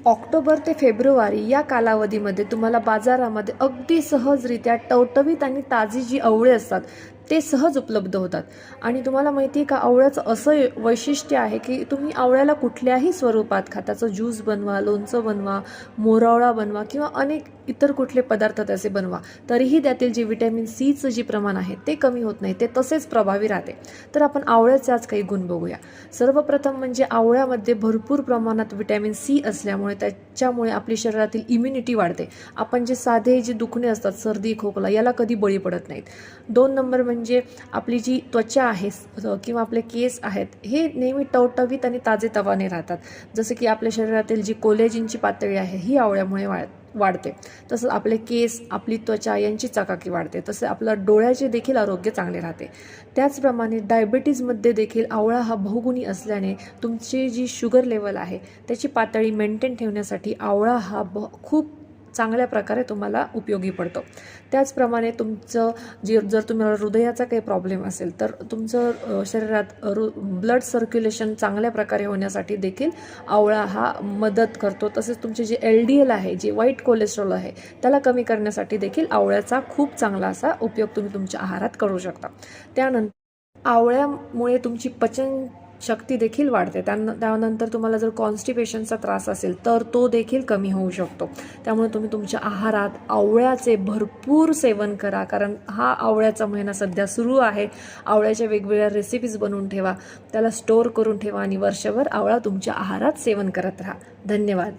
October ते February या कालावधीमध्ये तुम्हाला बाजारामध्ये अगदी सहजरित्या टवटवीत आणि ताजी जी आवळे असतात ते सहज उपलब्ध होतात. आणि तुम्हाला माहिती आहे का, आवळ्याचं असं वैशिष्ट्य आहे की तुम्ही आवळ्याला कुठल्याही स्वरूपात खा, त्याचं ज्यूस बनवा, लोणचं बनवा, मोरावळा बनवा किंवा अनेक इतर कुठले पदार्थ त्याचे बनवा, तरीही त्यातील जे व्हिटॅमिन सीचं जे प्रमाण आहे ते कमी होत नाही, ते तसेच प्रभावी राहते. तर आपण आवळ्याचे आज काही गुण बघूया. सर्वप्रथम म्हणजे आवळ्यामध्ये भरपूर प्रमाणात व्हिटॅमिन सी असल्यामुळे त्याच्यामुळे आपली शरीरातील इम्युनिटी वाढते. आपण जे साधे जे दुखणे असतात, सर्दी खोकला, याला कधी बळी पडत नाहीत. 2 नंबर म्हणजे आपली जी त्वचा आहे किंवा आपले केस आहेत हे नेहमी टवटवीत आणि ताजेतवाने राहतात. जसं की आपल्या शरीरातील जी कोलेजिनची पातळी आहे ही आवळ्यामुळे वाढते. तसंच आपले केस, आपली त्वचा यांची चकाकी वाढते. तसे आपलं डोळ्याचे देखील आरोग्य चांगले राहते. त्याचप्रमाणे डायबिटीजमध्ये देखील आवळा हा बहुगुणी असल्याने तुमची जी शुगर लेवल आहे त्याची पातळी मेंटेन ठेवण्यासाठी आवळा हा खूप चांगल्या प्रकारे तुम्हाला उपयोगी पडतो. त्याचप्रमाणे तुमचं जर तुम्हाला हृदयाचा काही प्रॉब्लेम असेल तर तुमचं शरीरात ब्लड सर्क्युलेशन चांगल्या प्रकारे होण्यासाठी देखील आवळा हा मदत करतो. तसेच तुमचे जे LDL आहे, जे वाईट कोलेस्ट्रॉल आहे, त्याला कमी करण्यासाठी देखील आवळ्याचा खूप चांगला असा उपयोग तुम्ही तुमच्या आहारात करू शकता. त्यानंतर आवळ्यामुळे तुमची पचन शक्ती देखील वाढते. त्यानंतर तुम्हाला जर कॉन्स्टिपेशनचा त्रास असेल तर तो देखील कमी होऊ शकतो. त्यामुळे तुम्ही तुमच्या आहारात आवळ्याचे भरपूर सेवन करा, कारण हा आवळ्याचा महिना सध्या सुरू आहे. आवळ्याच्या वेगवेगळ्या रेसिपीज बनवून ठेवा, त्याला स्टोअर करून ठेवा आणि वर्षभर आवळा तुमच्या आहारात सेवन करत राहा. धन्यवाद.